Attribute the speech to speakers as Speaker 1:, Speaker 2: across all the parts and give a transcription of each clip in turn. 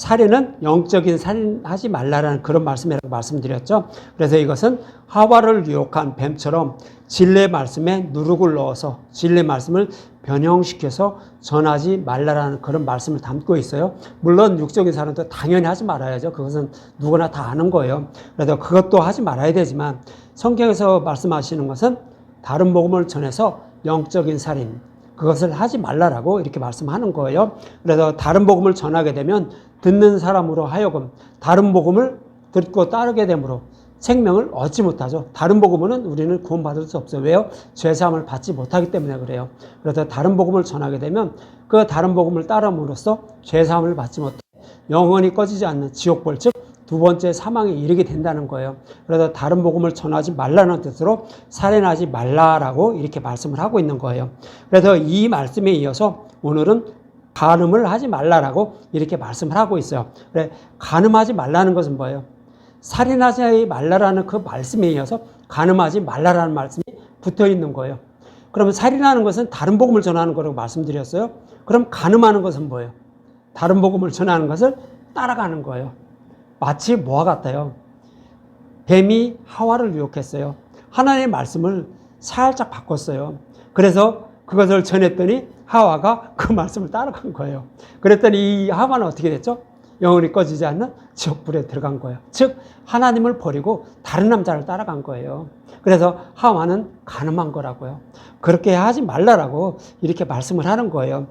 Speaker 1: 살인은 영적인 살인하지 말라라는 그런 말씀이라고 말씀드렸죠. 그래서 이것은 하와를 유혹한 뱀처럼 진리의 말씀에 누룩을 넣어서 진리의 말씀을 변형시켜서 전하지 말라라는 그런 말씀을 담고 있어요. 물론 육적인 사람도 당연히 하지 말아야죠. 그것은 누구나 다 아는 거예요. 그래서 그것도 하지 말아야 되지만 성경에서 말씀하시는 것은 다른 복음을 전해서 영적인 살인, 그것을 하지 말라라고 이렇게 말씀하는 거예요. 그래서 다른 복음을 전하게 되면 듣는 사람으로 하여금 다른 복음을 듣고 따르게 되므로 생명을 얻지 못하죠. 다른 복음은 우리는 구원받을 수 없어요. 왜요? 죄사함을 받지 못하기 때문에 그래요. 그래서 다른 복음을 전하게 되면 그 다른 복음을 따름으로써 죄사함을 받지 못해 영원히 꺼지지 않는 지옥벌, 즉 두 번째 사망에 이르게 된다는 거예요. 그래서 다른 복음을 전하지 말라는 뜻으로 살인하지 말라라고 이렇게 말씀을 하고 있는 거예요. 그래서 이 말씀에 이어서 오늘은 간음을 하지 말라라고 이렇게 말씀을 하고 있어요. 그래, 간음하지 말라는 것은 뭐예요? 살인하지 말라라는 그 말씀에 이어서 간음하지 말라라는 말씀이 붙어 있는 거예요. 그러면 살인하는 것은 다른 복음을 전하는 거라고 말씀드렸어요. 그럼 간음하는 것은 뭐예요? 다른 복음을 전하는 것을 따라가는 거예요. 마치 뭐와 같아요? 뱀이 하와를 유혹했어요. 하나님의 말씀을 살짝 바꿨어요. 그래서 그것을 전했더니 하와가 그 말씀을 따라간 거예요. 그랬더니 이 하와는 어떻게 됐죠? 영원히 꺼지지 않는 지옥불에 들어간 거예요. 즉 하나님을 버리고 다른 남자를 따라간 거예요. 그래서 하와는 간음한 거라고요. 그렇게 하지 말라라고 이렇게 말씀을 하는 거예요.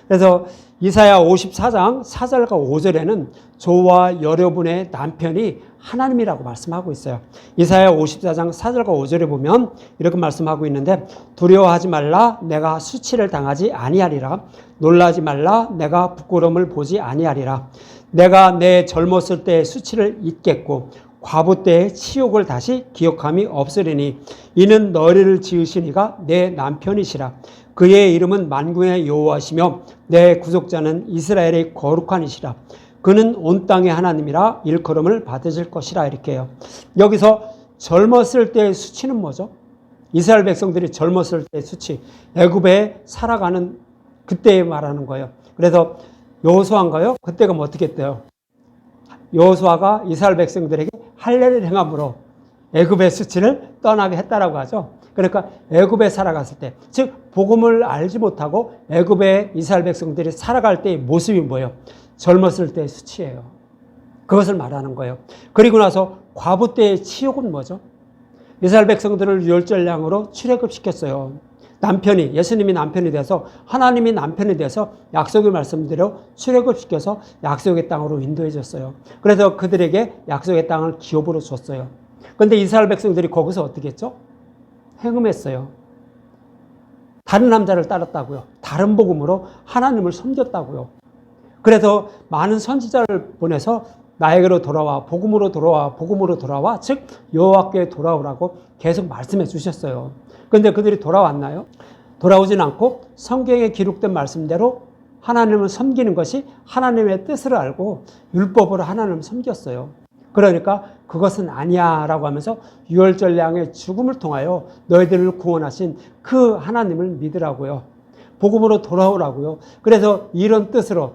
Speaker 1: 그래서 이사야 54장 4절과 5절에는 저와 여러분의 남편이 하나님이라고 말씀하고 있어요. 이사야 54장 4절과 5절에 보면 이렇게 말씀하고 있는데, 두려워하지 말라, 내가 수치를 당하지 아니하리라. 놀라지 말라, 내가 부끄러움을 보지 아니하리라. 내가 내 젊었을 때의 수치를 잊겠고 과부 때의 치욕을 다시 기억함이 없으리니 이는 너희를 지으신 이가 내 남편이시라. 그의 이름은 만군의 여호와시며 내 구속자는 이스라엘의 거룩한 이시라. 그는 온 땅의 하나님이라 일컬음을 받으실 것이라. 이렇게 해요. 여기서 젊었을 때의 수치는 뭐죠? 이스라엘 백성들이 젊었을 때의 수치, 애굽에 살아가는 그때 말하는 거예요. 그래서 여호수아인가요? 그때가 뭐 어떻게 했대요? 여호수아가 이스라엘 백성들에게 할례를 행함으로 애굽의 수치를 떠나게 했다라고 하죠. 그러니까 애굽에 살아갔을 때, 즉 복음을 알지 못하고 애굽의 이스라엘 백성들이 살아갈 때의 모습이 뭐예요? 젊었을 때의 수치예요. 그것을 말하는 거예요. 그리고 나서 과부 때의 치욕은 뭐죠? 이스라엘 백성들을 유월절량으로 출애굽시켰어요. 남편이, 예수님이 남편이 돼서, 하나님이 남편이 돼서 약속의 말씀대로 출애굽시켜서 약속의 땅으로 인도해 줬어요. 그래서 그들에게 약속의 땅을 기업으로 줬어요. 그런데 이스라엘 백성들이 거기서 어떻게 했죠? 행음했어요. 다른 남자를 따랐다고요. 다른 복음으로 하나님을 섬겼다고요. 그래서 많은 선지자를 보내서 나에게로 돌아와, 복음으로 돌아와, 복음으로 돌아와, 즉 여호와께 돌아오라고 계속 말씀해 주셨어요. 그런데 그들이 돌아왔나요? 돌아오진 않고 성경에 기록된 말씀대로 하나님을 섬기는 것이 하나님의 뜻을 알고 율법으로 하나님을 섬겼어요. 그러니까 그것은 아니야 라고 하면서 유월절량의 죽음을 통하여 너희들을 구원하신 그 하나님을 믿으라고요. 복음으로 돌아오라고요. 그래서 이런 뜻으로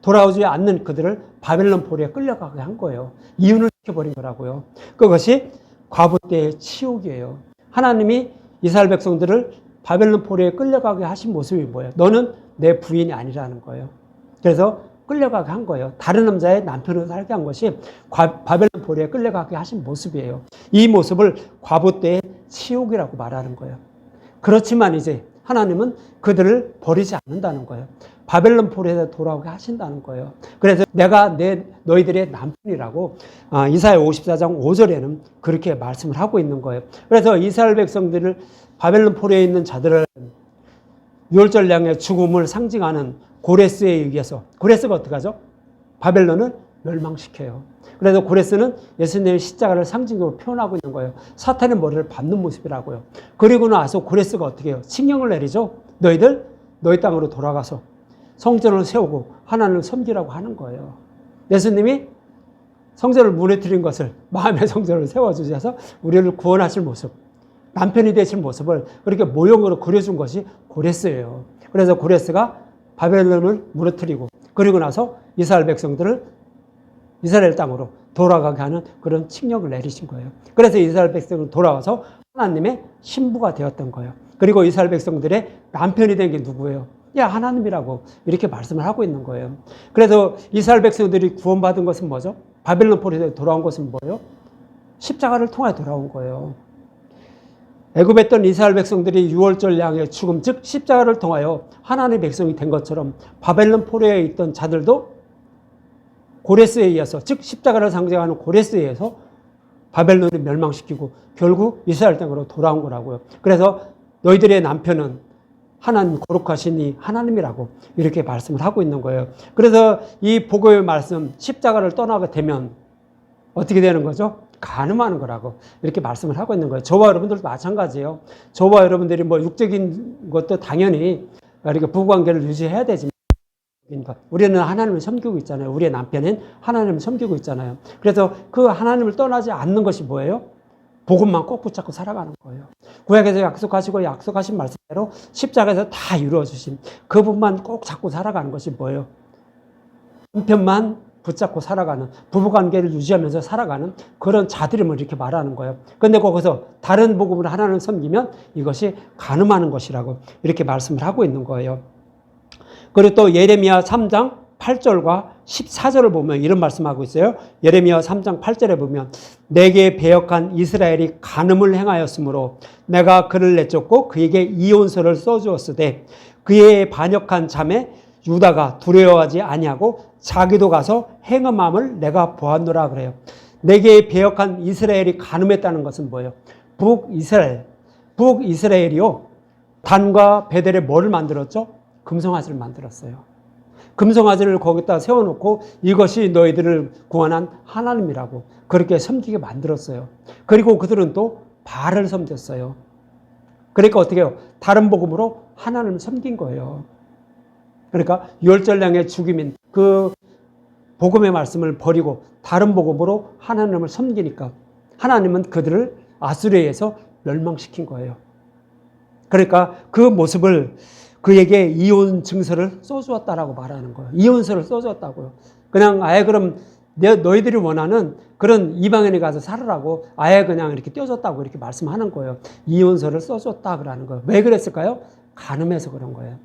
Speaker 1: 돌아오지 않는 그들을 바벨론 포로에 끌려가게 한 거예요. 이윤을 시켜버린 거라고요. 그것이 과부 때의 치욕이에요. 하나님이 이스라엘 백성들을 바벨론 포로에 끌려가게 하신 모습이 뭐예요? 너는 내 부인이 아니라는 거예요. 그래서 끌려가게 한 거예요. 다른 남자의 남편으로 살게 한 것이 바벨론 포로에 끌려가게 하신 모습이에요. 이 모습을 과부 때의 치욕이라고 말하는 거예요. 그렇지만 이제 하나님은 그들을 버리지 않는다는 거예요. 바벨론 포로에 돌아오게 하신다는 거예요. 그래서 내가 너희들의 남편이라고 이사야 54장 5절에는 그렇게 말씀을 하고 있는 거예요. 그래서 이스라엘 백성들을 바벨론 포로에 있는 자들을 유월절량의 죽음을 상징하는 고레스에 의해서, 고레스가 어떻게 하죠? 바벨론을 멸망시켜요. 그래서 고레스는 예수님의 십자가를 상징적으로 표현하고 있는 거예요. 사탄의 머리를 밟는 모습이라고요. 그리고 나서 고레스가 어떻게 해요? 칙령을 내리죠. 너희들 너희 땅으로 돌아가서 성전을 세우고 하나님을 섬기라고 하는 거예요. 예수님이 성전을 무너뜨린 것을, 마음의 성전을 세워주셔서 우리를 구원하실 모습, 남편이 되실 모습을 그렇게 모형으로 그려준 것이 고레스예요. 그래서 고레스가 바벨론을 무너뜨리고 그리고 나서 이스라엘 백성들을 이스라엘 땅으로 돌아가게 하는 그런 칙령을 내리신 거예요. 그래서 이스라엘 백성은 돌아와서 하나님의 신부가 되었던 거예요. 그리고 이스라엘 백성들의 남편이 된 게 누구예요? 야, 하나님이라고 이렇게 말씀을 하고 있는 거예요. 그래서 이스라엘 백성들이 구원받은 것은 뭐죠? 바벨론 포로에서 돌아온 것은 뭐예요? 십자가를 통해 돌아온 거예요. 애굽에 있던 이스라엘 백성들이 유월절 양의 죽음, 즉 십자가를 통하여 하나님의 백성이 된 것처럼 바벨론 포로에 있던 자들도 고레스에 의해서, 즉 십자가를 상징하는 고레스에 의해서 바벨론을 멸망시키고 결국 이스라엘 땅으로 돌아온 거라고요. 그래서 너희들의 남편은 하나님 거룩하신 이 하나님이라고 이렇게 말씀을 하고 있는 거예요. 그래서 이 복음의 말씀, 십자가를 떠나게 되면 어떻게 되는 거죠? 간음하는 거라고 이렇게 말씀을 하고 있는 거예요. 저와 여러분들도 마찬가지예요. 저와 여러분들이 뭐 육적인 것도 당연히 이렇게 부부관계를 유지해야 되지만 우리는 하나님을 섬기고 있잖아요. 우리의 남편은 하나님을 섬기고 있잖아요. 그래서 그 하나님을 떠나지 않는 것이 뭐예요? 복음만 꼭 붙잡고 살아가는 거예요. 구약에서 약속하신 말씀대로 십자가에서 다 이루어주신 그분만 꼭 잡고 살아가는 것이 뭐예요? 남편만 붙잡고 살아가는, 부부관계를 유지하면서 살아가는 그런 자들임을 이렇게 말하는 거예요. 그런데 거기서 다른 복음으로 하나님을 섬기면 이것이 간음하는 것이라고 이렇게 말씀을 하고 있는 거예요. 그리고 또 예레미야 3장 8절과 14절을 보면 이런 말씀하고 있어요. 예레미야 3장 8절에 보면 내게 배역한 이스라엘이 간음을 행하였으므로 내가 그를 내쫓고 그에게 이혼서를 써주었으되 그의 반역한 자매 유다가 두려워하지 아니하고 자기도 가서 행음함을 내가 보았노라 그래요. 내게 배역한 이스라엘이 간음했다는 것은 뭐예요? 북이스라엘이요. 단과 베델에 뭐를 만들었죠? 금송아지를 만들었어요. 금송아지를 거기다 세워놓고 이것이 너희들을 구원한 하나님이라고 그렇게 섬기게 만들었어요. 그리고 그들은 또 바알을 섬겼어요. 그러니까 어떻게 해요? 다른 복음으로 하나님을 섬긴 거예요. 그러니까 유월절량의 죽임인 그 복음의 말씀을 버리고 다른 복음으로 하나님을 섬기니까 하나님은 그들을 아수르에서 멸망시킨 거예요. 그러니까 그 모습을 그에게 이혼 증서를 써주었다라고 말하는 거예요. 이혼서를 써주었다고요. 그냥 아예 그럼 너희들이 원하는 그런 이방인에 가서 살으라고 아예 그냥 이렇게 떼어줬다고 이렇게 말씀하는 거예요. 이혼서를 써줬다 그러는 거예요. 왜 그랬을까요? 간음해서 그런 거예요.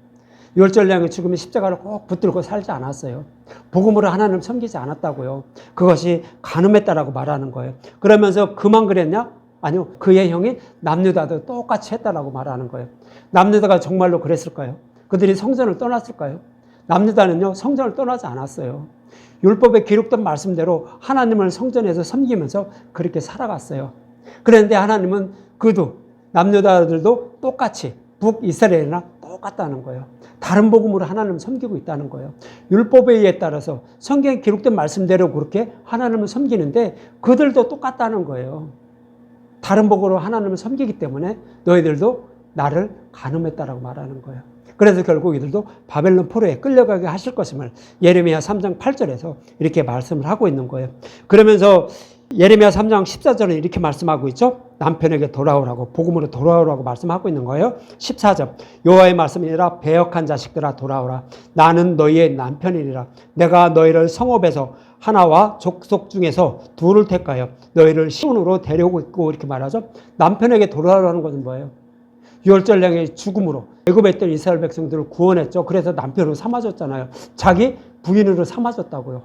Speaker 1: 유월절량의 죽음의 십자가를 꼭 붙들고 살지 않았어요. 복음으로 하나님을 섬기지 않았다고요. 그것이 간음했다라고 말하는 거예요. 그러면서 그만 그랬냐? 아니요. 그의 형인 남유다도 똑같이 했다라고 말하는 거예요. 남유다가 정말로 그랬을까요? 그들이 성전을 떠났을까요? 남유다는요, 성전을 떠나지 않았어요. 율법에 기록된 말씀대로 하나님을 성전에서 섬기면서 그렇게 살아갔어요. 그런데 하나님은 남유다들도 똑같이 북이스라엘이나 똑같다는 거예요. 다른 복음으로 하나님을 섬기고 있다는 거예요. 율법에 의해 따라서 성경에 기록된 말씀대로 그렇게 하나님을 섬기는데 그들도 똑같다는 거예요. 다른 복음으로 하나님을 섬기기 때문에 너희들도 나를 간음했다라고 말하는 거예요. 그래서 결국 이들도 바벨론 포로에 끌려가게 하실 것임을 예레미야 3장 8절에서 이렇게 말씀을 하고 있는 거예요. 그러면서 예레미야 3장 14절에 이렇게 말씀하고 있죠. 남편에게 돌아오라고, 복음으로 돌아오라고 말씀하고 있는 거예요. 14절 여호와의 말씀이니라 배역한 자식들아 돌아오라. 나는 너희의 남편이니라. 내가 너희를 성읍에서 하나와 족속 중에서 둘을 택하여 너희를 시온으로 데려오고 있고 이렇게 말하죠. 남편에게 돌아오라는 것은 뭐예요? 유월절량의 죽음으로 애굽에 있던 이스라엘 백성들을 구원했죠. 그래서 남편으로 삼아줬잖아요. 자기 부인으로 삼아줬다고요.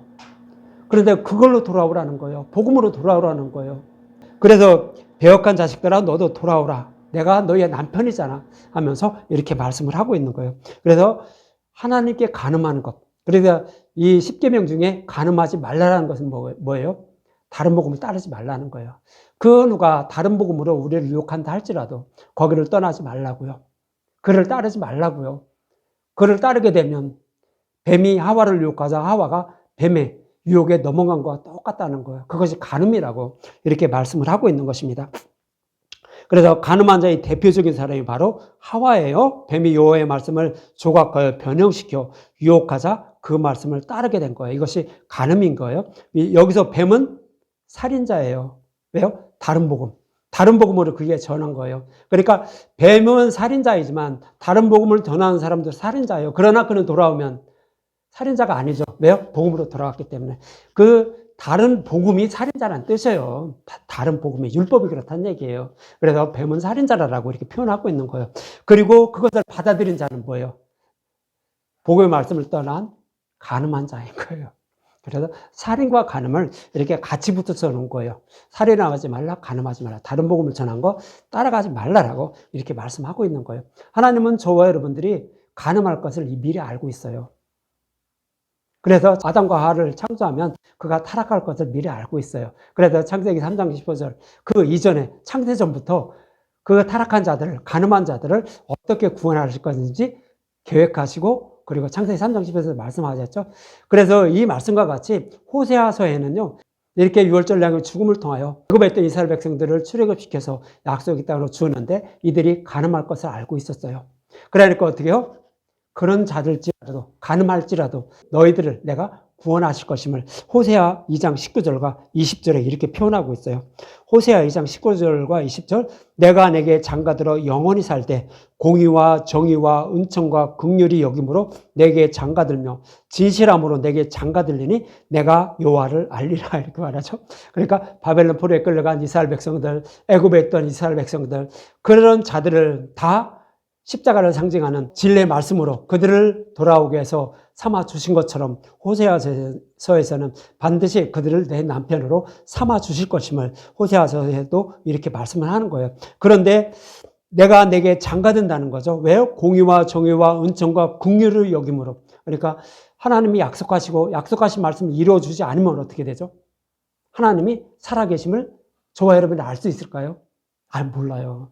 Speaker 1: 그런데 그걸로 돌아오라는 거예요. 복음으로 돌아오라는 거예요. 그래서 배역한 자식들아 너도 돌아오라. 내가 너희의 남편이잖아 하면서 이렇게 말씀을 하고 있는 거예요. 그래서 하나님께 간음하는 것. 그래서 이 10계명 중에 간음하지 말라는 것은 뭐예요? 다른 복음을 따르지 말라는 거예요. 그 누가 다른 복음으로 우리를 유혹한다 할지라도 거기를 떠나지 말라고요. 그를 따르지 말라고요. 그를 따르게 되면 뱀이 하와를 유혹하자 하와가 뱀의 유혹에 넘어간 것과 똑같다는 거예요. 그것이 간음이라고 이렇게 말씀을 하고 있는 것입니다. 그래서 간음한 자의 대표적인 사람이 바로 하와예요. 뱀이 여호와의 말씀을 조각하여 변형시켜 유혹하자 그 말씀을 따르게 된 거예요. 이것이 간음인 거예요. 여기서 뱀은 살인자예요. 왜요? 다른 복음. 다른 복음으로 그게 전한 거예요. 그러니까 뱀은 살인자이지만 다른 복음을 전하는 사람도 살인자예요. 그러나 그는 돌아오면 살인자가 아니죠. 왜요? 복음으로 돌아왔기 때문에. 그 다른 복음이 살인자라는 뜻이에요. 다른 복음이 율법이 그렇다는 얘기예요. 그래서 뱀은 살인자라고 이렇게 표현하고 있는 거예요. 그리고 그것을 받아들인 자는 뭐예요? 복음의 말씀을 떠난 간음한 자인 거예요. 그래서 살인과 간음을 이렇게 같이 붙여서 놓은 거예요. 살인하지 말라, 간음하지 말라. 다른 복음을 전한 거 따라가지 말라라고 이렇게 말씀하고 있는 거예요. 하나님은 저와 여러분들이 간음할 것을 미리 알고 있어요. 그래서 아담과 하와를 창조하면 그가 타락할 것을 미리 알고 있어요. 그래서 창세기 3장 15절 그 이전에 창세전부터 그 타락한 자들을, 간음한 자들을 어떻게 구원하실 것인지 계획하시고, 그리고 창세기 3장 10절에서 말씀하셨죠. 그래서 이 말씀과 같이 호세아서에는요, 이렇게 유월절 양의 죽음을 통하여 애굽에 있던 이스라엘 백성들을 출애굽시켜서 약속의 땅으로 주었는데 이들이 간음할 것을 알고 있었어요. 그러니까 어떻게 해요? 그런 자들지라도, 간음할지라도 너희들을 내가 구원하실 것임을 호세아 2장 19절과 20절에 이렇게 표현하고 있어요. 호세아 2장 19절과 20절 내가 내게 장가들어 영원히 살 때 공의와 정의와 은총과 긍휼이 여김으로 내게 장가들며 진실함으로 내게 장가들리니 내가 여호와를 알리라 이렇게 말하죠. 그러니까 바벨론 포로에 끌려간 이스라엘 백성들, 애굽에 있던 이스라엘 백성들, 그런 자들을 다 십자가를 상징하는 진리의 말씀으로 그들을 돌아오게 해서 삼아 주신 것처럼 호세아서에서는 반드시 그들을 내 남편으로 삼아 주실 것임을 호세아서에도 이렇게 말씀을 하는 거예요. 그런데 내가 내게 장가든다는 거죠. 왜요? 공의와 정의와 은총과 긍휼을 여김으로. 그러니까 하나님이 약속하시고 약속하신 말씀을 이루어주지 않으면 어떻게 되죠? 하나님이 살아계심을 저와 여러분이 알 수 있을까요? 몰라요.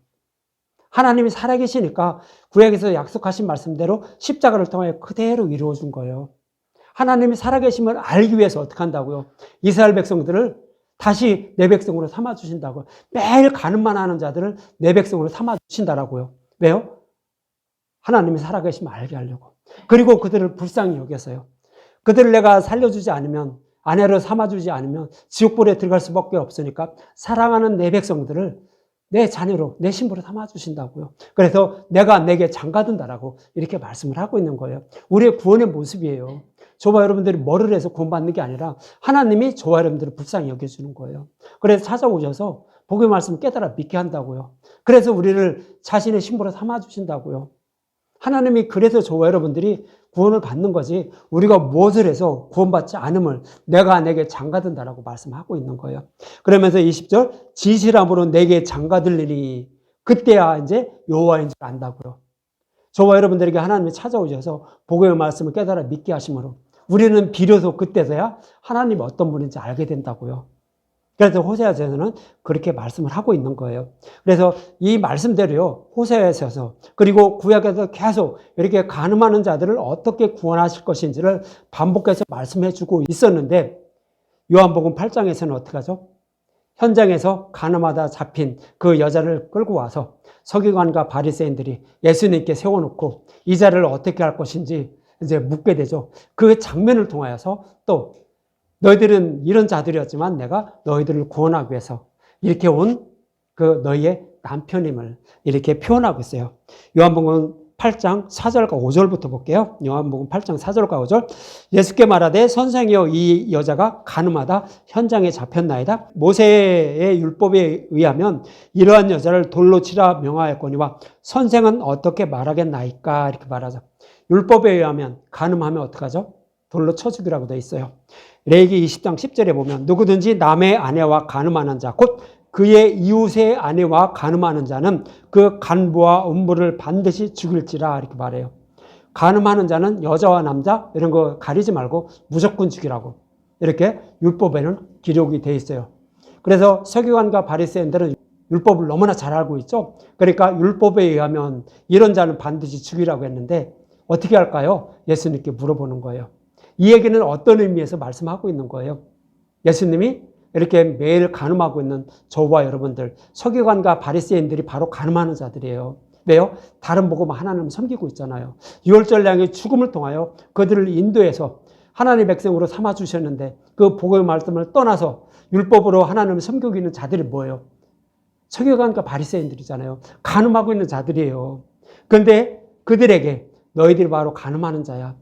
Speaker 1: 하나님이 살아계시니까 구약에서 약속하신 말씀대로 십자가를 통해 그대로 이루어준 거예요. 하나님이 살아계심을 알기 위해서 어떻게 한다고요? 이스라엘 백성들을 다시 내 백성으로 삼아주신다고요. 매일 간음만 하는 자들을 내 백성으로 삼아주신다라고요. 왜요? 하나님이 살아계심을 알게 하려고. 그리고 그들을 불쌍히 여겨서요. 그들을 내가 살려주지 않으면, 아내로 삼아주지 않으면 지옥불에 들어갈 수밖에 없으니까 사랑하는 내 백성들을 내 자녀로, 내 신부로 삼아주신다고요. 그래서 내가 내게 장가든다라고 이렇게 말씀을 하고 있는 거예요. 우리의 구원의 모습이에요. 저와 여러분들이 뭐를 해서 구원받는 게 아니라 하나님이 저와 여러분들을 불쌍히 여겨주는 거예요. 그래서 찾아오셔서 복음의 말씀을 깨달아 믿게 한다고요. 그래서 우리를 자신의 신부로 삼아주신다고요. 하나님이 그래서 저와 여러분들이 구원을 받는 거지 우리가 무엇을 해서 구원받지 않음을 내가 내게 장가든다라고 말씀하고 있는 거예요. 그러면서 20절 진실함으로 내게 장가들리니 그때야 이제 여호와인 줄 안다고요. 저와 여러분들에게 하나님이 찾아오셔서 복음의 말씀을 깨달아 믿게 하심으로 우리는 비로소 그때서야 하나님이 어떤 분인지 알게 된다고요. 그래서 호세아서에서는 그렇게 말씀을 하고 있는 거예요. 그래서 이 말씀대로요, 호세아서에서 그리고 구약에서 계속 이렇게 간음하는 자들을 어떻게 구원하실 것인지를 반복해서 말씀해 주고 있었는데 요한복음 8장에서는 어떻게 하죠? 현장에서 간음하다 잡힌 그 여자를 끌고 와서 서기관과 바리새인들이 예수님께 세워놓고 이 자를 어떻게 할 것인지 이제 묻게 되죠. 그 장면을 통하여서 또 너희들은 이런 자들이었지만 내가 너희들을 구원하기 위해서 이렇게 온 그 너희의 남편임을 이렇게 표현하고 있어요. 요한복음 8장 4절과 5절부터 볼게요. 요한복음 8장 4절과 5절. 예수께 말하되 선생이여 이 여자가 간음하다 현장에 잡혔나이다. 모세의 율법에 의하면 이러한 여자를 돌로 치라 명하였거니와 선생은 어떻게 말하겠나이까 이렇게 말하죠. 율법에 의하면 간음하면 어떡하죠? 돌로 쳐 죽이라고 되어 있어요. 레위기 20장 10절에 보면 누구든지 남의 아내와 간음하는 자 곧 그의 이웃의 아내와 간음하는 자는 그 간부와 음부를 반드시 죽일지라 이렇게 말해요. 간음하는 자는 여자와 남자 이런 거 가리지 말고 무조건 죽이라고 이렇게 율법에는 기록이 되어 있어요. 그래서 서기관과 바리새인들은 율법을 너무나 잘 알고 있죠. 그러니까 율법에 의하면 이런 자는 반드시 죽이라고 했는데 어떻게 할까요? 예수님께 물어보는 거예요. 이 얘기는 어떤 의미에서 말씀하고 있는 거예요? 예수님이 이렇게 매일 간음하고 있는 저와 여러분들, 서기관과 바리새인들이 바로 간음하는 자들이에요. 왜요? 다른 복음 하나님을 섬기고 있잖아요. 유월절 양의 죽음을 통하여 그들을 인도해서 하나님의 백성으로 삼아주셨는데 그 복음의 말씀을 떠나서 율법으로 하나님을 섬기고 있는 자들이 뭐예요? 서기관과 바리새인들이잖아요. 간음하고 있는 자들이에요. 그런데 그들에게 너희들이 바로 간음하는 자야.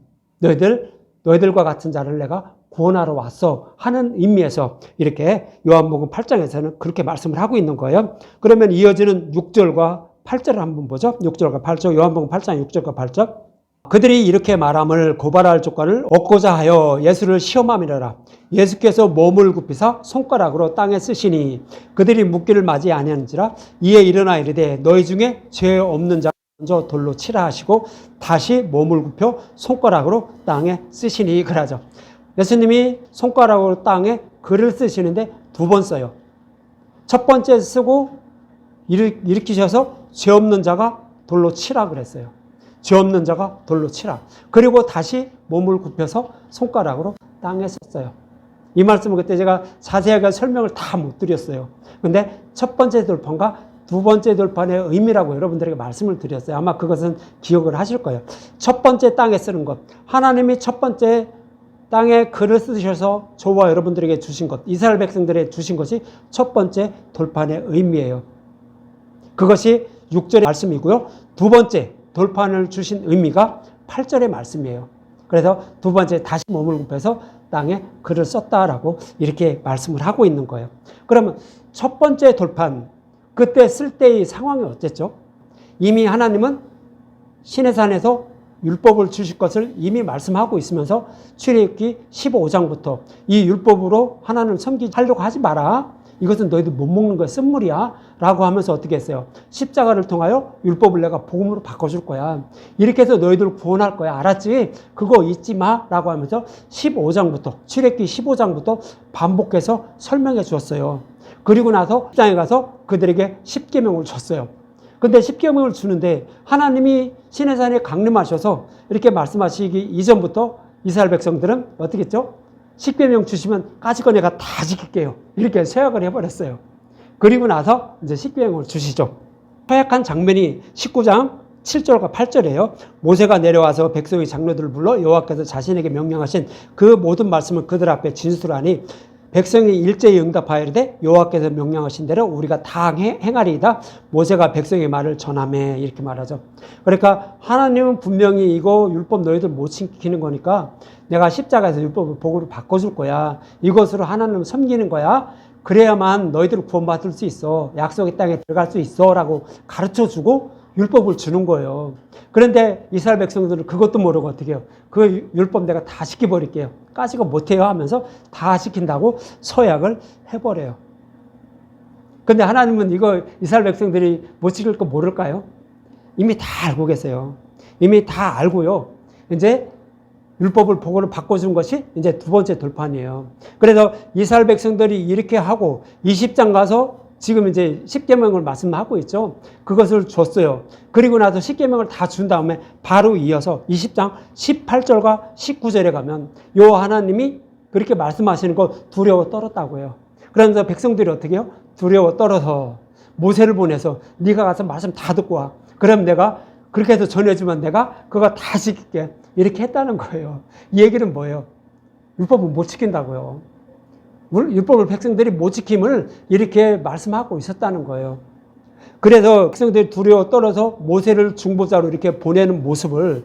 Speaker 1: 너희들과 같은 자를 내가 구원하러 왔어 하는 의미에서 이렇게 요한복음 8장에서는 그렇게 말씀을 하고 있는 거예요. 그러면 이어지는 6절과 8절을 한번 보죠. 6절과 8절, 요한복음 8장 6절과 8절. 그들이 이렇게 말함을 고발할 조건을 얻고자 하여 예수를 시험함이라. 예수께서 몸을 굽히사 손가락으로 땅에 쓰시니 그들이 묻기를 맞이 아니하는지라. 이에 일어나 이르되 너희 중에 죄 없는 자 먼저 돌로 치라 하시고 다시 몸을 굽혀 손가락으로 땅에 쓰시니 그러죠. 예수님이 손가락으로 땅에 글을 쓰시는데 두 번 써요. 첫 번째 쓰고 일으키셔서 죄 없는 자가 돌로 치라 그랬어요. 죄 없는 자가 돌로 치라. 그리고 다시 몸을 굽혀서 손가락으로 땅에 썼어요. 이 말씀은 그때 제가 자세하게 설명을 다 못 드렸어요. 근데 첫 번째 돌판과 두 번째 돌판의 의미라고 여러분들에게 말씀을 드렸어요. 아마 그것은 기억을 하실 거예요. 첫 번째 땅에 쓰는 것. 하나님이 첫 번째 땅에 글을 쓰셔서 저와 여러분들에게 주신 것, 이스라엘 백성들에게 주신 것이 첫 번째 돌판의 의미예요. 그것이 6절의 말씀이고요. 두 번째 돌판을 주신 의미가 8절의 말씀이에요. 그래서 두 번째 다시 몸을 굽혀서 땅에 글을 썼다라고 이렇게 말씀을 하고 있는 거예요. 그러면 첫 번째 돌판, 그때 쓸 때의 상황이 어땠죠? 이미 하나님은 시내산에서 율법을 주실 것을 이미 말씀하고 있으면서 출애굽기 15장부터 이 율법으로 하나님을 섬기려고 하지 마라. 이것은 너희들 못 먹는 거야. 쓴물이야. 라고 하면서 어떻게 했어요? 십자가를 통하여 율법을 내가 복음으로 바꿔줄 거야. 이렇게 해서 너희들 구원할 거야. 알았지? 그거 잊지 마. 라고 하면서 15장부터, 출애굽기 15장부터 반복해서 설명해 주었어요. 그리고 나서 10장에 가서 그들에게 십계명을 줬어요. 근데 십계명을 주는데 하나님이 시내산에 강림하셔서 이렇게 말씀하시기 이전부터 이스라엘 백성들은 어떻게 했죠? 십계명 주시면 까짓거 내가 다 지킬게요. 이렇게 서약을 해버렸어요. 그리고 나서 이제 십계명을 주시죠. 서약한 장면이 19장 7절과 8절이에요. 모세가 내려와서 백성의 장로들을 불러 여호와께서 자신에게 명령하신 그 모든 말씀을 그들 앞에 진술하니 백성이 일제히 응답하여 이르되 여호와께서 명령하신 대로 우리가 다 행하리이다. 모세가 백성의 말을 전하매 이렇게 말하죠. 그러니까 하나님은 분명히 이거 율법 너희들 못 지키는 거니까 내가 십자가에서 율법을 복으로 바꿔줄 거야. 이것으로 하나님을 섬기는 거야. 그래야만 너희들 구원받을 수 있어. 약속의 땅에 들어갈 수 있어. 라고 가르쳐주고 율법을 주는 거예요. 그런데 이스라엘 백성들은 그것도 모르고 어떻게 해요? 그 율법 내가 다 지켜버릴게요. 까짓거 못해요 하면서 다 지킨다고 서약을 해버려요. 근데 하나님은 이거 이스라엘 백성들이 못 지킬 거 모를까요? 이미 다 알고 계세요. 이미 다 알고요. 이제 율법을 복으로 바꿔준 것이 이제 두 번째 돌판이에요. 그래서 이스라엘 백성들이 이렇게 하고 20장 가서 지금 이제 십계명을 말씀하고 있죠. 그것을 줬어요. 그리고 나서 십계명을 다 준 다음에 바로 이어서 20장 18절과 19절에 가면 요 하나님이 그렇게 말씀하시는 거 두려워 떨었다고 해요. 그러면서 백성들이 어떻게 해요? 두려워 떨어서 모세를 보내서 네가 가서 말씀 다 듣고 와. 그럼 내가 그렇게 해서 전해주면 내가 그거 다 지킬게. 이렇게 했다는 거예요. 이 얘기는 뭐예요? 율법을 못 지킨다고요. 율법을 백성들이 못 지킴을 이렇게 말씀하고 있었다는 거예요. 그래서 백성들이 두려워 떨어서 모세를 중보자로 이렇게 보내는 모습을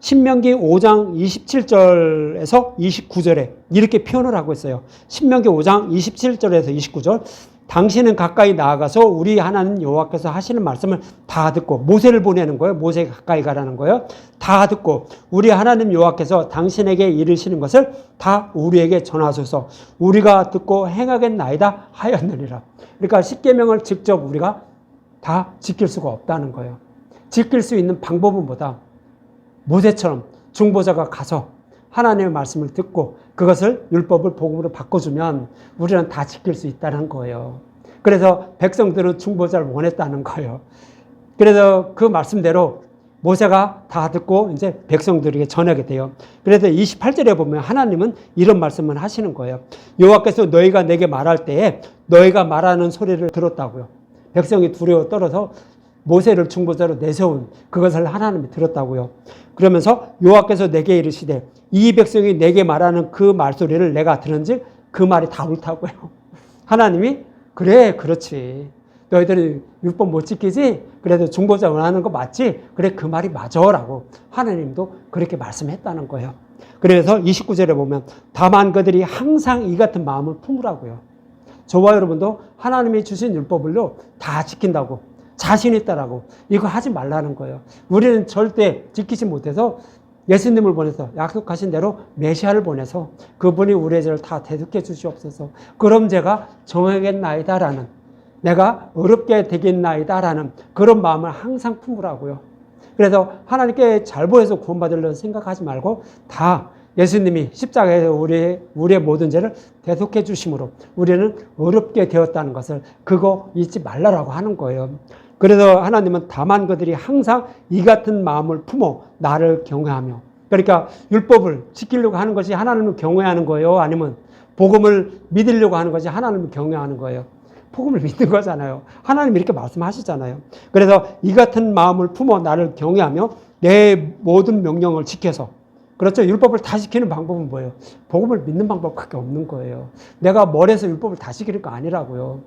Speaker 1: 신명기 5장 27절에서 29절에 이렇게 표현을 하고 있어요. 신명기 5장 27절에서 29절. 당신은 가까이 나아가서 우리 하나님 여호와께서 하시는 말씀을 다 듣고 모세를 보내는 거예요. 모세 가까이 가라는 거예요. 다 듣고 우리 하나님 여호와께서 당신에게 이르시는 것을 다 우리에게 전하소서. 우리가 듣고 행하겠나이다 하였느니라. 그러니까 십계명을 직접 우리가 다 지킬 수가 없다는 거예요. 지킬 수 있는 방법은 뭐다? 모세처럼 중보자가 가서 하나님의 말씀을 듣고 그것을 율법을 복음으로 바꿔주면 우리는 다 지킬 수 있다는 거예요. 그래서 백성들은 중보자를 원했다는 거예요. 그래서 그 말씀대로 모세가 다 듣고 이제 백성들에게 전하게 돼요. 그래서 28절에 보면 하나님은 이런 말씀을 하시는 거예요. 여호와께서 너희가 내게 말할 때에 너희가 말하는 소리를 들었다고요. 백성이 두려워 떨어서 모세를 중보자로 내세운 그것을 하나님이 들었다고요. 그러면서 여호와께서 내게 이르시되 이 백성이 내게 말하는 그 말소리를 내가 들은즉 그 말이 다 옳다고요. 하나님이 그래 그렇지. 너희들이 율법 못 지키지? 그래도 중보자 원하는 거 맞지? 그래 그 말이 맞아 라고 하나님도 그렇게 말씀했다는 거예요. 그래서 29절에 보면 다만 그들이 항상 이 같은 마음을 품으라고요. 저와 여러분도 하나님이 주신 율법을요 다 지킨다고 자신 있다라고 이거 하지 말라는 거예요. 우리는 절대 지키지 못해서 예수님을 보내서 약속하신 대로 메시아를 보내서 그분이 우리의 죄를 다 대속해 주시옵소서. 그럼 제가 정하겠나이다라는, 내가 어렵게 되겠나이다라는 그런 마음을 항상 품으라고요. 그래서 하나님께 잘 보여서 구원받으려고 생각하지 말고 다 예수님이 십자가에서 우리의 모든 죄를 대속해 주심으로 우리는 어렵게 되었다는 것을 그거 잊지 말라라고 하는 거예요. 그래서 하나님은 다만 그들이 항상 이 같은 마음을 품어 나를 경외하며, 그러니까 율법을 지키려고 하는 것이 하나님을 경외하는 거예요? 아니면 복음을 믿으려고 하는 것이 하나님을 경외하는 거예요? 복음을 믿는 거잖아요. 하나님이 이렇게 말씀하시잖아요. 그래서 이 같은 마음을 품어 나를 경외하며 내 모든 명령을 지켜서, 그렇죠. 율법을 다 지키는 방법은 뭐예요? 복음을 믿는 방법밖에 없는 거예요. 내가 머리에서 율법을 다 지키는 거 아니라고요.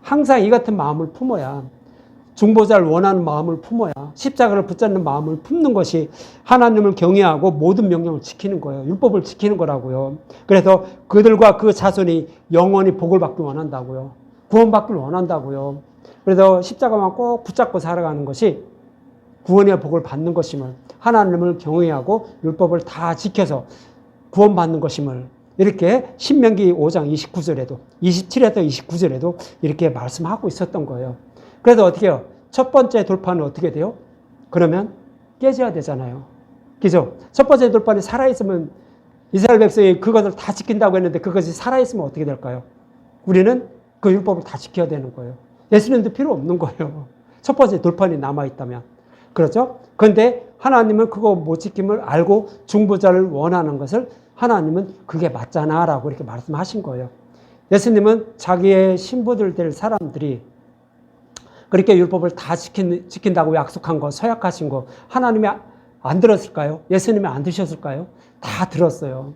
Speaker 1: 항상 이 같은 마음을 품어야, 중보자를 원하는 마음을 품어야, 십자가를 붙잡는 마음을 품는 것이 하나님을 경외하고 모든 명령을 지키는 거예요. 율법을 지키는 거라고요. 그래서 그들과 그 자손이 영원히 복을 받기 원한다고요. 구원받기를 원한다고요. 그래서 십자가만 꼭 붙잡고 살아가는 것이 구원의 복을 받는 것임을, 하나님을 경외하고 율법을 다 지켜서 구원받는 것임을 이렇게 신명기 5장 29절에도 27에서 29절에도 이렇게 말씀하고 있었던 거예요. 그래서 어떻게 해요? 첫 번째 돌파는 어떻게 돼요? 그러면 깨져야 되잖아요. 그죠? 첫 번째 돌파는 살아있으면, 이스라엘 백성이 그것을 다 지킨다고 했는데 그것이 살아있으면 어떻게 될까요? 우리는 그 율법을 다 지켜야 되는 거예요. 예수님도 필요 없는 거예요. 첫 번째 돌판이 남아있다면. 그렇죠? 그런데 하나님은 그거 못 지킴을 알고 중보자를 원하는 것을 하나님은 그게 맞잖아 라고 이렇게 말씀하신 거예요. 예수님은 자기의 신부들 될 사람들이 그렇게 율법을 다 지킨다고 약속한 거, 서약하신 거 하나님이 안 들었을까요? 예수님이 안 드셨을까요? 다 들었어요.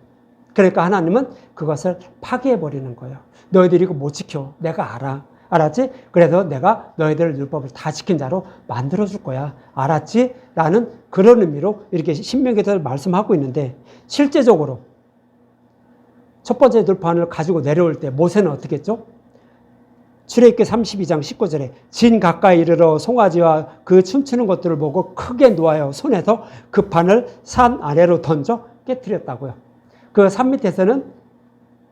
Speaker 1: 그러니까 하나님은 그것을 파기해버리는 거예요. 너희들이 이거 못 지켜. 내가 알아. 알았지? 그래서 내가 너희들 율법을 다 지킨 자로 만들어줄 거야. 알았지? 라는 그런 의미로 이렇게 신명기에서 말씀하고 있는데, 실제적으로 첫 번째 돌판을 가지고 내려올 때 모세는 어떻게 했죠? 출애굽기 32장 19절에 진 가까이 이르러 송아지와 그 춤추는 것들을 보고 크게 놓아요. 손에서 그 판을 산 아래로 던져 깨뜨렸다고요. 그 산 밑에서는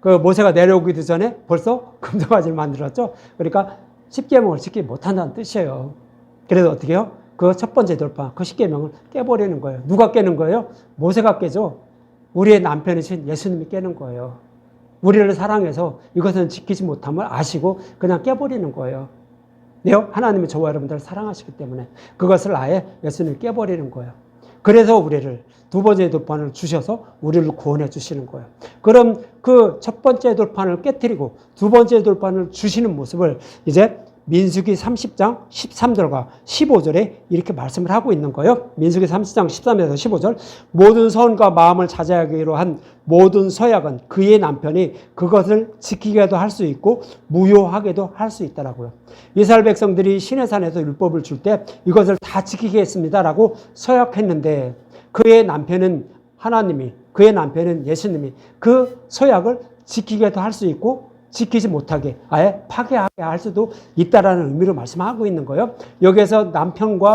Speaker 1: 그 모세가 내려오기도 전에 벌써 금송아지를 만들었죠. 그러니까 십계명을 지키지 못한다는 뜻이에요. 그래서 어떻게 해요? 그 첫 번째 돌파, 그 십계명을 깨버리는 거예요. 누가 깨는 거예요? 모세가 깨죠. 우리의 남편이신 예수님이 깨는 거예요. 우리를 사랑해서 이것은 지키지 못함을 아시고 그냥 깨버리는 거예요. 하나님이 저와 여러분들을 사랑하시기 때문에 그것을 아예 예수님이 깨버리는 거예요. 그래서 우리를 두 번째 돌판을 주셔서 우리를 구원해 주시는 거예요. 그럼 그 첫 번째 돌판을 깨뜨리고 두 번째 돌판을 주시는 모습을 이제 민수기 30장 13절과 15절에 이렇게 말씀을 하고 있는 거예요. 민수기 30장 13에서 15절. 모든 선과 마음을 자제하기로 한 모든 서약은 그의 남편이 그것을 지키게도 할 수 있고 무효하게도 할 수 있더라고요. 이스라엘 백성들이 시내산에서 율법을 줄 때 이것을 다 지키겠습니다라고 서약했는데 그의 남편은 하나님이, 그의 남편은 예수님이 그 서약을 지키게도 할 수 있고 지키지 못하게 아예 파괴하게 할 수도 있다라는 의미로 말씀하고 있는 거예요. 여기에서 남편과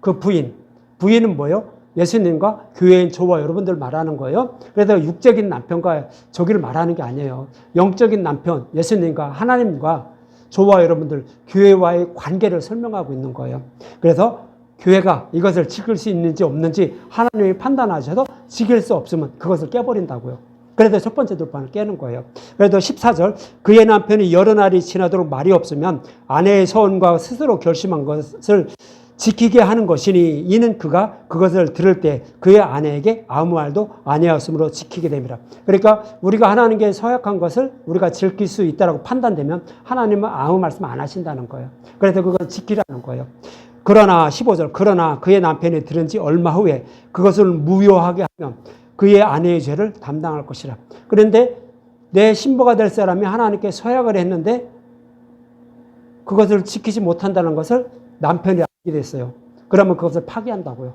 Speaker 1: 그 부인은 뭐예요? 예수님과 교회인 저와 여러분들 말하는 거예요. 그래서 육적인 남편과 저기를 말하는 게 아니에요. 영적인 남편, 예수님과 하나님과 저와 여러분들 교회와의 관계를 설명하고 있는 거예요. 그래서 교회가 이것을 지킬 수 있는지 없는지 하나님이 판단하셔서 지킬 수 없으면 그것을 깨버린다고요. 그래서 첫 번째 돌판을 깨는 거예요. 그래도 14절, 그의 남편이 여러 날이 지나도록 말이 없으면 아내의 서원과 스스로 결심한 것을 지키게 하는 것이니 이는 그가 그것을 들을 때 그의 아내에게 아무 말도 아니하였으므로 지키게 됩니다. 그러니까 우리가 하나님께 서약한 것을 우리가 지킬 수 있다고 판단되면 하나님은 아무 말씀 안 하신다는 거예요. 그래서 그걸 지키라는 거예요. 그러나 15절, 그러나 그의 남편이 들은 지 얼마 후에 그것을 무효하게 하면 그의 아내의 죄를 담당할 것이라. 그런데 내 신부가 될 사람이 하나님께 서약을 했는데 그것을 지키지 못한다는 것을 남편이 알게 됐어요. 그러면 그것을 파기한다고요.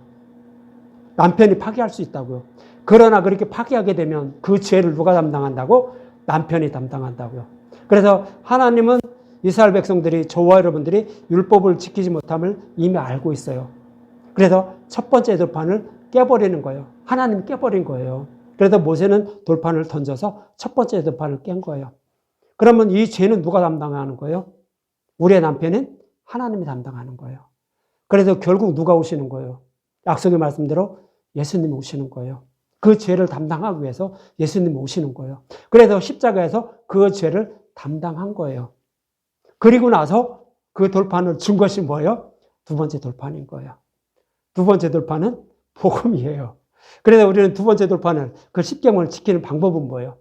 Speaker 1: 남편이 파기할 수 있다고요. 그러나 그렇게 파기하게 되면 그 죄를 누가 담당한다고? 남편이 담당한다고요. 그래서 하나님은 이스라엘 백성들이, 저와 여러분들이 율법을 지키지 못함을 이미 알고 있어요. 그래서 첫 번째 돌판을 깨버리는 거예요. 하나님이 깨버린 거예요. 그래서 모세는 돌판을 던져서 첫 번째 돌판을 깬 거예요. 그러면 이 죄는 누가 담당하는 거예요? 우리의 남편은 하나님이 담당하는 거예요. 그래서 결국 누가 오시는 거예요? 약속의 말씀대로 예수님이 오시는 거예요. 그 죄를 담당하기 위해서 예수님이 오시는 거예요. 그래서 십자가에서 그 죄를 담당한 거예요. 그리고 나서 그 돌판을 준 것이 뭐예요? 두 번째 돌판인 거예요. 두 번째 돌판은 복음이에요. 그래서 우리는 두 번째 돌판을, 그 십계명을 지키는 방법은 뭐예요?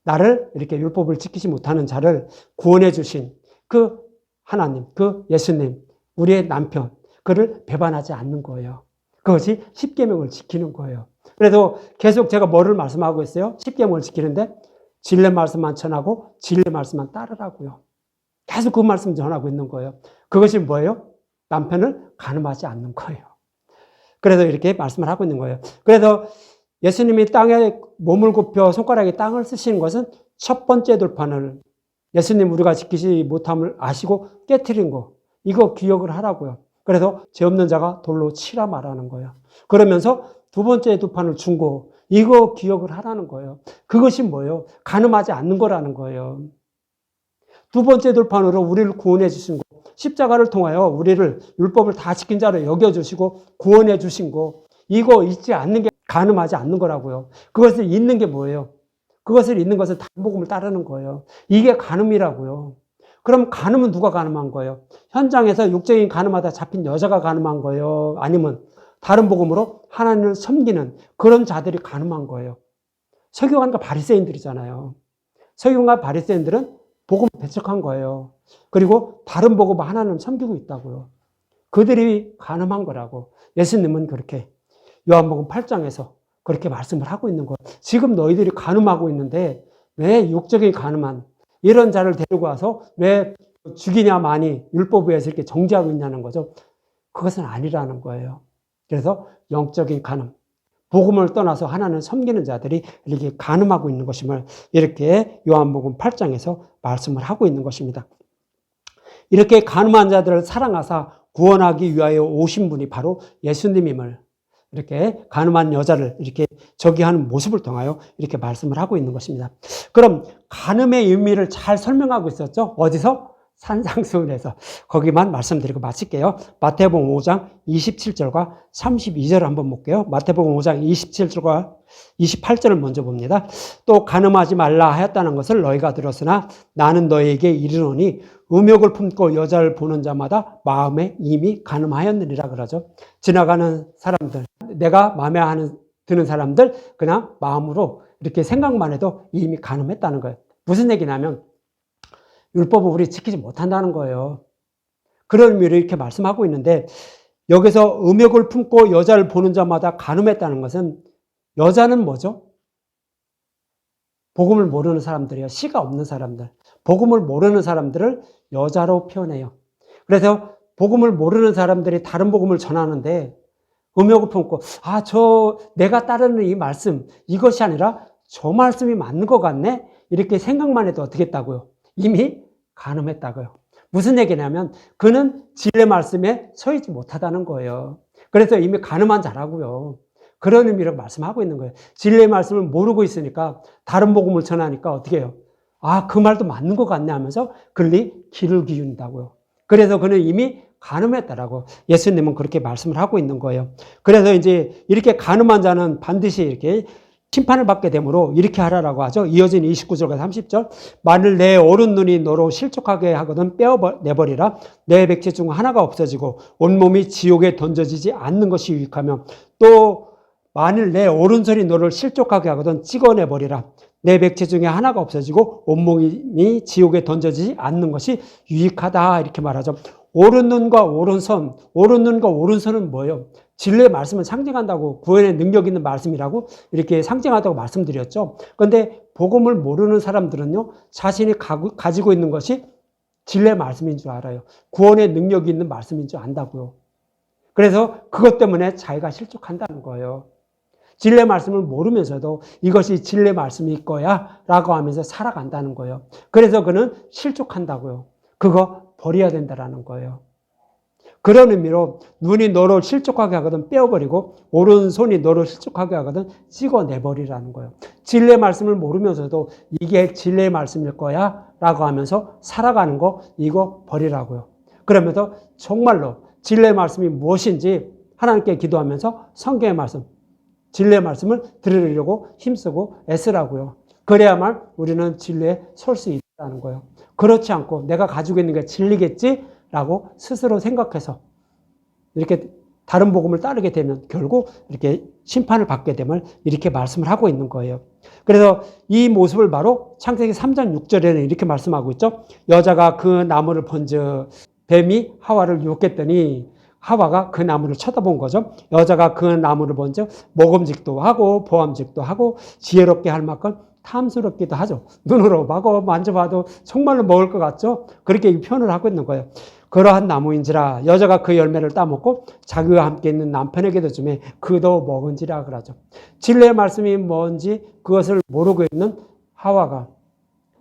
Speaker 1: 나를 이렇게 율법을 지키지 못하는 자를 구원해 주신 그 하나님, 그 예수님, 우리의 남편, 그를 배반하지 않는 거예요. 그것이 십계명을 지키는 거예요. 그래서 계속 제가 뭐를 말씀하고 있어요? 십계명을 지키는데 진리 말씀만 전하고 진리 말씀만 따르라고요. 계속 그 말씀 전하고 있는 거예요. 그것이 뭐예요? 남편을 간음하지 않는 거예요. 그래서 이렇게 말씀을 하고 있는 거예요. 그래서 예수님이 땅에 몸을 굽혀 손가락에 땅을 쓰시는 것은 첫 번째 돌판을, 예수님 우리가 지키지 못함을 아시고 깨트린 거, 이거 기억을 하라고요. 그래서 죄 없는 자가 돌로 치라 말하는 거예요. 그러면서 두 번째 돌판을 준 거, 이거 기억을 하라는 거예요. 그것이 뭐예요? 간음하지 않는 거라는 거예요. 두 번째 돌판으로 우리를 구원해 주신 거, 십자가를 통하여 우리를 율법을 다 지킨 자로 여겨주시고 구원해 주신 거, 이거 잊지 않는 게 간음하지 않는 거라고요. 그것을 잊는 게 뭐예요? 그것을 잊는 것은 다른 복음을 따르는 거예요. 이게 간음이라고요. 그럼 간음은 누가 간음한 거예요? 현장에서 육적인 간음하다 잡힌 여자가 간음한 거예요? 아니면 다른 복음으로 하나님을 섬기는 그런 자들이 간음한 거예요? 서기관과 바리새인들이잖아요. 서기관과 바리새인들은 복음을 배척한 거예요. 그리고 다른 복음 하나님 섬기고 있다고요. 그들이 간음한 거라고. 예수님은 그렇게 요한복음 8장에서 그렇게 말씀을 하고 있는 거예요. 지금 너희들이 간음하고 있는데 왜 육적인 간음한 이런 자를 데리고 와서 왜 죽이냐 많이 율법에 의해서 이렇게 정죄하고 있냐는 거죠. 그것은 아니라는 거예요. 그래서 영적인 간음, 복음을 떠나서 하나님을 섬기는 자들이 이렇게 간음하고 있는 것임을 이렇게 요한복음 8장에서 말씀을 하고 있는 것입니다. 이렇게 간음한 자들을 사랑하사 구원하기 위하여 오신 분이 바로 예수님임을, 이렇게 간음한 여자를 이렇게 저기하는 모습을 통하여 이렇게 말씀을 하고 있는 것입니다. 그럼 간음의 의미를 잘 설명하고 있었죠? 어디서? 산상수훈에서. 거기만 말씀드리고 마칠게요. 마태복음 5장 27절과 32절을 한번 볼게요. 마태복음 5장 27절과 28절을 먼저 봅니다. 또 간음하지 말라 하였다는 것을 너희가 들었으나 나는 너희에게 이르노니 음욕을 품고 여자를 보는 자마다 마음에 이미 간음하였느니라 그러죠. 지나가는 사람들, 내가 마음에 드는 사람들 그냥 마음으로 이렇게 생각만 해도 이미 간음했다는 거예요. 무슨 얘기냐면 율법을 우리 지키지 못한다는 거예요. 그런 의미로 이렇게 말씀하고 있는데 여기서 음욕을 품고 여자를 보는 자마다 간음했다는 것은 여자는 뭐죠? 복음을 모르는 사람들이에요. 씨가 없는 사람들. 복음을 모르는 사람들을 여자로 표현해요. 그래서 복음을 모르는 사람들이 다른 복음을 전하는데 음욕을 품고 내가 따르는 이 말씀 이것이 아니라 저 말씀이 맞는 것 같네? 이렇게 생각만 해도 어떻게 했다고요? 이미 간음했다고요. 무슨 얘기냐면 그는 진리 말씀에 서있지 못하다는 거예요. 그래서 이미 간음한 자라고요. 그런 의미로 말씀하고 있는 거예요. 진리의 말씀을 모르고 있으니까 다른 복음을 전하니까 어떻게 해요? 그 말도 맞는 것 같네 하면서 글리 귀를 기울인다고요. 그래서 그는 이미 간음했다라고 예수님은 그렇게 말씀을 하고 있는 거예요. 그래서 이제 이렇게 간음한 자는 반드시 이렇게 심판을 받게 되므로 이렇게 하라라고 하죠. 이어진 29절과 30절. 만일 내 오른눈이 너로 실족하게 하거든 빼어내버리라. 내 백체 중 하나가 없어지고 온몸이 지옥에 던져지지 않는 것이 유익하며 또 만일 내 오른손이 너를 실족하게 하거든 찍어내버리라. 내 백체 중에 하나가 없어지고 온몸이 지옥에 던져지지 않는 것이 유익하다. 이렇게 말하죠. 오른눈과 오른손은 뭐예요? 진리의 말씀을 상징한다고, 구원의 능력 있는 말씀이라고 이렇게 상징한다고 말씀드렸죠. 그런데 복음을 모르는 사람들은요, 자신이 가지고 있는 것이 진리의 말씀인 줄 알아요. 구원의 능력이 있는 말씀인 줄 안다고요. 그래서 그것 때문에 자기가 실족한다는 거예요. 진리의 말씀을 모르면서도 이것이 진리의 말씀일 거야 라고 하면서 살아간다는 거예요. 그래서 그는 실족한다고요. 그거 버려야 된다라는 거예요. 그런 의미로 눈이 너를 실족하게 하거든 빼어버리고 오른손이 너를 실족하게 하거든 찍어내버리라는 거예요. 진리의 말씀을 모르면서도 이게 진리의 말씀일 거야 라고 하면서 살아가는 거 이거 버리라고요. 그러면서 정말로 진리의 말씀이 무엇인지 하나님께 기도하면서 성경의 말씀, 진리의 말씀을 들으려고 힘쓰고 애쓰라고요. 그래야만 우리는 진리에 설 수 있다는 거예요. 그렇지 않고 내가 가지고 있는 게 진리겠지? 라고 스스로 생각해서 이렇게 다른 복음을 따르게 되면 결국 이렇게 심판을 받게 되면 이렇게 말씀을 하고 있는 거예요. 그래서 이 모습을 바로 창세기 3장 6절에는 이렇게 말씀하고 있죠. 여자가 그 나무를 본즉 뱀이 하와를 유혹했더니 하와가 그 나무를 쳐다본 거죠. 여자가 그 나무를 본즉 먹음직도 하고 보암직도 하고 지혜롭게 할 만큼 탐스럽기도 하죠. 눈으로 봐고 만져봐도 정말로 먹을 것 같죠. 그렇게 표현을 하고 있는 거예요. 그러한 나무인지라 여자가 그 열매를 따먹고 자기와 함께 있는 남편에게도 주매 그도 먹은지라 그러죠. 진리의 말씀이 뭔지 그것을 모르고 있는 하와가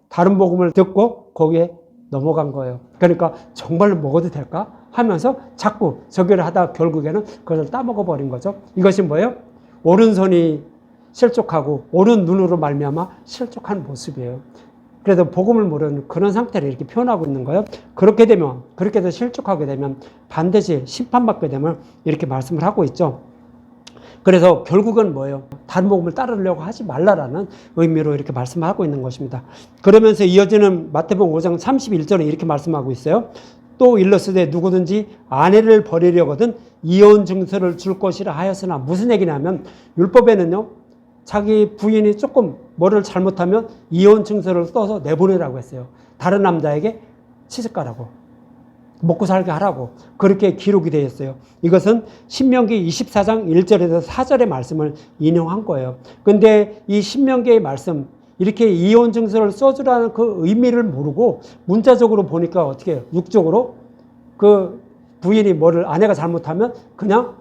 Speaker 1: 다른 복음을 듣고 거기에 넘어간 거예요. 그러니까 정말로 먹어도 될까 하면서 자꾸 저기를 하다가 결국에는 그것을 따먹어 버린 거죠. 이것이 뭐예요? 오른손이 실족하고 오른 눈으로 말미암아 실족한 모습이에요. 그래서 복음을 모르는 그런 상태를 이렇게 표현하고 있는 거예요. 그렇게 되면, 그렇게 해서 실족하게 되면 반드시 심판받게 되면 이렇게 말씀을 하고 있죠. 그래서 결국은 뭐예요? 다른 복음을 따르려고 하지 말라라는 의미로 이렇게 말씀하고 있는 것입니다. 그러면서 이어지는 마태복음 5장 31절에 이렇게 말씀하고 있어요. 또 일러스되 누구든지 아내를 버리려거든 이혼 증서를 줄 것이라 하였으나 무슨 얘기냐면 율법에는요. 자기 부인이 조금 뭐를 잘못하면 이혼 증서를 써서 내보내라고 했어요. 다른 남자에게 시집가라고. 먹고 살게 하라고. 그렇게 기록이 되어 있어요. 이것은 신명기 24장 1절에서 4절의 말씀을 인용한 거예요. 근데 이 신명기의 말씀, 이렇게 이혼 증서를 써주라는 그 의미를 모르고 문자적으로 보니까 어떻게 해요? 육적으로 그 부인이 뭐를 아내가 잘못하면 그냥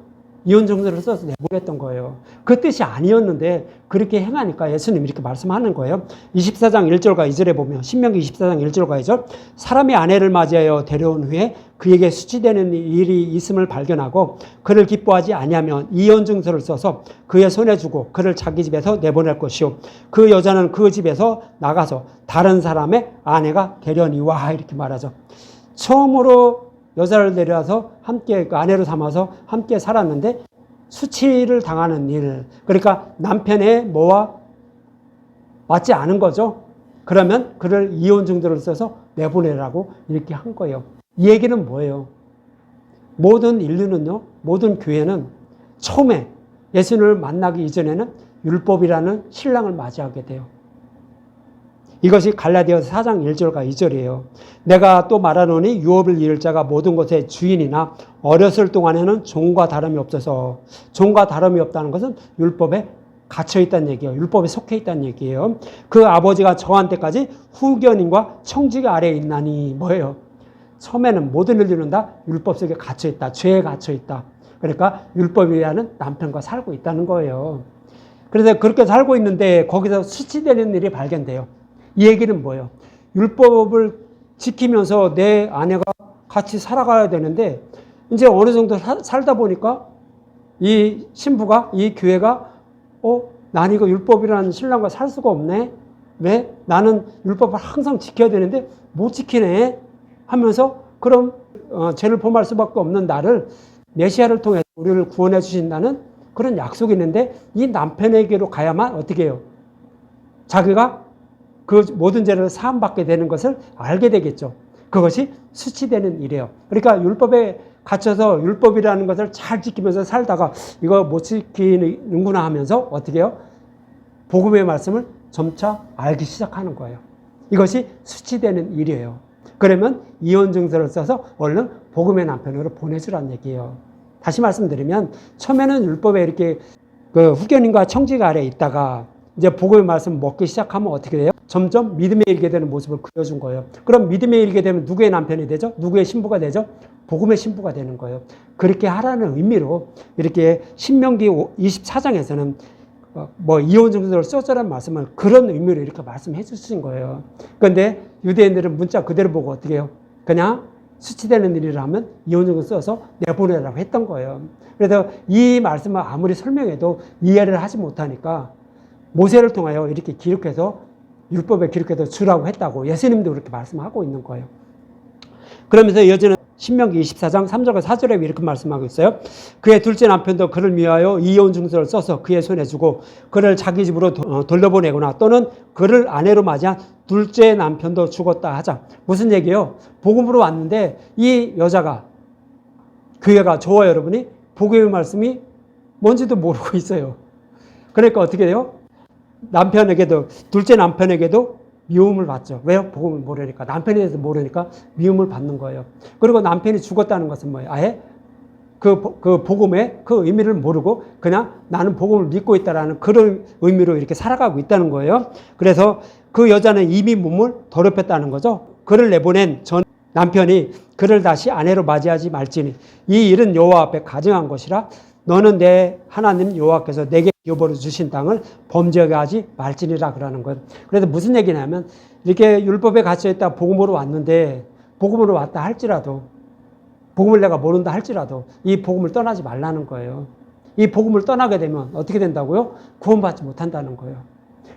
Speaker 1: 이혼 증서를 써서 내보냈던 거예요. 그 뜻이 아니었는데 그렇게 행하니까 예수님이 이렇게 말씀하는 거예요. 24장 1절과 2절에 보면 신명기 24장 1절과 2절 사람이 아내를 맞이하여 데려온 후에 그에게 수치되는 일이 있음을 발견하고 그를 기뻐하지 아니하면 이혼 증서를 써서 그의 손에 주고 그를 자기 집에서 내보낼 것이요 그 여자는 그 집에서 나가서 다른 사람의 아내가 되려니와 이렇게 말하죠. 처음으로 여자를 데려와서 함께 아내로 삼아서 함께 살았는데 수치를 당하는 일, 그러니까 남편의 뭐와 맞지 않은 거죠. 그러면 그를 이혼 증서를 써서 내보내라고 이렇게 한 거예요. 이 얘기는 뭐예요? 모든 인류는요, 모든 교회는 처음에 예수님을 만나기 이전에는 율법이라는 신랑을 맞이하게 돼요. 이것이 갈라디아서 4장 1절과 2절이에요. 내가 또 말하노니 유업을 이을 자가 모든 것의 주인이나 어렸을 동안에는 종과 다름이 없어서 종과 다름이 없다는 것은 율법에 갇혀 있다는 얘기예요. 율법에 속해 있다는 얘기예요. 그 아버지가 정한 때까지 후견인과 청지기 아래에 있나니 뭐예요? 처음에는 모든 인류는 다 율법 속에 갇혀 있다. 죄에 갇혀 있다. 그러니까 율법이라는 남편과 살고 있다는 거예요. 그래서 그렇게 살고 있는데 거기서 수치되는 일이 발견돼요. 이 얘기는 뭐예요? 율법을 지키면서 내 아내가 같이 살아가야 되는데 이제 어느 정도 살다 보니까 이 신부가 이 교회가 난 이거 율법이라는 신랑과 살 수가 없네. 왜? 나는 율법을 항상 지켜야 되는데 못 지키네 하면서 그럼 죄를 범할 수밖에 없는 나를 메시아를 통해 우리를 구원해 주신다는 그런 약속이 있는데 이 남편에게로 가야만 어떻게 해요? 자기가 그 모든 죄를 사함받게 되는 것을 알게 되겠죠. 그것이 수치되는 일이에요. 그러니까 율법에 갇혀서 율법이라는 것을 잘 지키면서 살다가 이거 못 지키는구나 하면서 어떻게 해요? 복음의 말씀을 점차 알기 시작하는 거예요. 이것이 수치되는 일이에요. 그러면 이혼 증서를 써서 얼른 복음의 남편으로 보내주라는 얘기예요. 다시 말씀드리면 처음에는 율법에 이렇게 그 후견인과 청지가 아래에 있다가 이제 복음의 말씀 먹기 시작하면 어떻게 돼요? 점점 믿음에 이르게 되는 모습을 그려준 거예요. 그럼 믿음에 이르게 되면 누구의 남편이 되죠? 누구의 신부가 되죠? 복음의 신부가 되는 거예요. 그렇게 하라는 의미로 이렇게 신명기 24장에서는 뭐 이혼 증서를 써주라는 말씀을 그런 의미로 이렇게 말씀해 주신 거예요. 그런데 유대인들은 문자 그대로 보고 어떻게 해요? 그냥 수치되는 일이라면 이혼 증서 써서 내보내라고 했던 거예요. 그래서 이 말씀을 아무리 설명해도 이해를 하지 못하니까 모세를 통하여 이렇게 기록해서 율법에 기록해서 주라고 했다고 예수님도 그렇게 말씀하고 있는 거예요. 그러면서 이어지는 신명기 24장 3절과 4절에 이렇게 말씀하고 있어요. 그의 둘째 남편도 그를 위하여 이혼 증서를 써서 그의 손에 주고 그를 자기 집으로 돌려보내거나 또는 그를 아내로 맞이한 둘째 남편도 죽었다 하자. 무슨 얘기예요? 복음으로 왔는데 이 여자가 교회가 저와 여러분이 복음의 말씀이 뭔지도 모르고 있어요. 그러니까 어떻게 돼요? 남편에게도 둘째 남편에게도 미움을 받죠. 왜요? 복음을 모르니까. 남편에 대해서 모르니까 미움을 받는 거예요. 그리고 남편이 죽었다는 것은 뭐예요? 아예 그 복음의 그 의미를 모르고 그냥 나는 복음을 믿고 있다라는 그런 의미로 이렇게 살아가고 있다는 거예요. 그래서 그 여자는 이미 몸을 더럽혔다는 거죠. 그를 내보낸 전 남편이 그를 다시 아내로 맞이하지 말지니 이 일은 여호와 앞에 가증한 것이라 너는 내 하나님 여호와께서 내게 기업으로 주신 땅을 범죄하게 하지 말지니라 그러는 것. 그래서 무슨 얘기냐면 이렇게 율법에 갇혀있다 복음으로 왔는데 복음으로 왔다 할지라도 복음을 내가 모른다 할지라도 이 복음을 떠나지 말라는 거예요. 이 복음을 떠나게 되면 어떻게 된다고요? 구원받지 못한다는 거예요.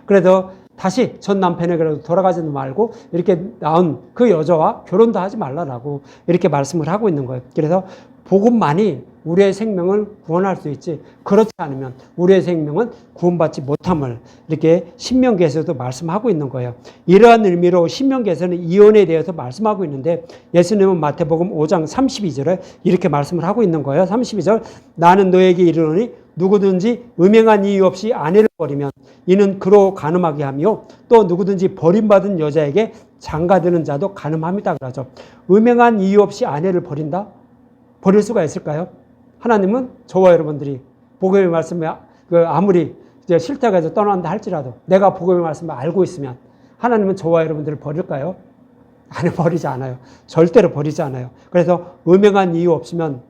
Speaker 1: 그래서 다시 전 남편에게라도 돌아가지 말고 이렇게 낳은 그 여자와 결혼도 하지 말라라고 이렇게 말씀을 하고 있는 거예요. 그래서 복음만이 우리의 생명을 구원할 수 있지 그렇지 않으면 우리의 생명은 구원받지 못함을 이렇게 신명기에서도 말씀하고 있는 거예요. 이러한 의미로 신명기에서는 이혼에 대해서 말씀하고 있는데 예수님은 마태복음 5장 32절에 이렇게 말씀을 하고 있는 거예요. 32절 나는 너에게 이르노니 누구든지 음행한 이유 없이 아내를 버리면 이는 그로 간음하게 하며 또 누구든지 버림받은 여자에게 장가드는 자도 간음합니다 그러죠. 음행한 이유 없이 아내를 버린다? 버릴 수가 있을까요? 하나님은 저와 여러분들이 복음의 말씀에 아무리 이제 싫다고 해서 떠난다 할지라도 내가 복음의 말씀을 알고 있으면 하나님은 저와 여러분들을 버릴까요? 아니, 버리지 않아요. 절대로 버리지 않아요. 그래서 음행한 이유 없으면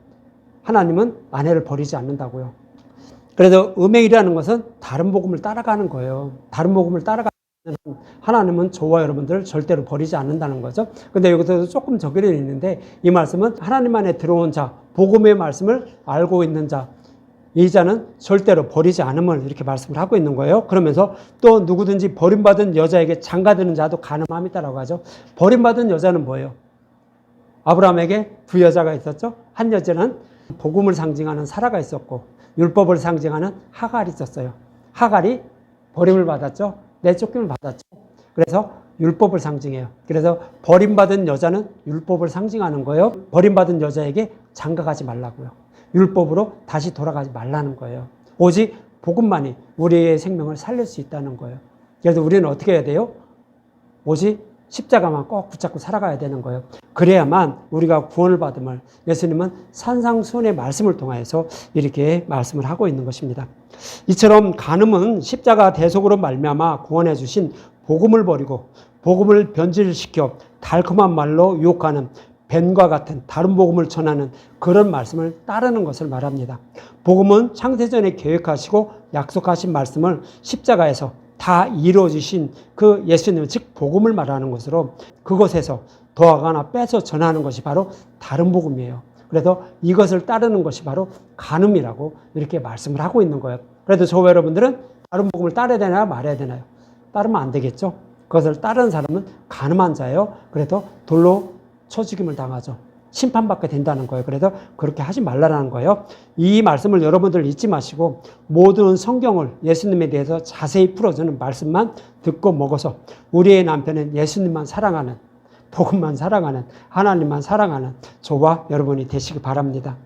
Speaker 1: 하나님은 아내를 버리지 않는다고요. 그래서 음행이라는 것은 다른 복음을 따라가는 거예요. 다른 복음을 따라가는 하나님은 저와 여러분들을 절대로 버리지 않는다는 거죠. 근데 여기서 조금 저기는 있는데 이 말씀은 하나님 안에 들어온 자, 복음의 말씀을 알고 있는 자, 이 자는 절대로 버리지 않음을 이렇게 말씀을 하고 있는 거예요. 그러면서 또 누구든지 버림받은 여자에게 장가드는 자도 간음합니다라고 하죠. 버림받은 여자는 뭐예요? 아브라함에게 두 여자가 있었죠. 한 여자는 복음을 상징하는 사라가 있었고 율법을 상징하는 하갈이 있었어요. 하갈이 버림을 받았죠. 내쫓김을 받았죠. 그래서 율법을 상징해요. 그래서 버림받은 여자는 율법을 상징하는 거예요. 버림받은 여자에게 장가가지 말라고요. 율법으로 다시 돌아가지 말라는 거예요. 오직 복음만이 우리의 생명을 살릴 수 있다는 거예요. 그래서 우리는 어떻게 해야 돼요? 오직 십자가만 꼭 붙잡고 살아가야 되는 거예요. 그래야만 우리가 구원을 받음을 예수님은 산상수훈의 말씀을 통해서 이렇게 말씀을 하고 있는 것입니다. 이처럼 간음은 십자가 대속으로 말미암아 구원해 주신 복음을 버리고 복음을 변질시켜 달콤한 말로 유혹하는 뱀과 같은 다른 복음을 전하는 그런 말씀을 따르는 것을 말합니다. 복음은 창세전에 계획하시고 약속하신 말씀을 십자가에서 다 이루어지신 그 예수님, 즉 복음을 말하는 것으로 그것에서 더하거나 빼서 전하는 것이 바로 다른 복음이에요. 그래서 이것을 따르는 것이 바로 간음이라고 이렇게 말씀을 하고 있는 거예요. 그래도 저와 여러분들은 다른 복음을 따라야 되나요? 말아야 되나요? 따르면 안 되겠죠. 그것을 따르는 사람은 간음한 자예요. 그래도 돌로 쳐 죽임을 당하죠. 심판받게 된다는 거예요. 그래서 그렇게 하지 말라는 거예요. 이 말씀을 여러분들 잊지 마시고 모든 성경을 예수님에 대해서 자세히 풀어주는 말씀만 듣고 먹어서 우리의 남편은 예수님만 사랑하는, 복음만 사랑하는, 하나님만 사랑하는 저와 여러분이 되시기 바랍니다.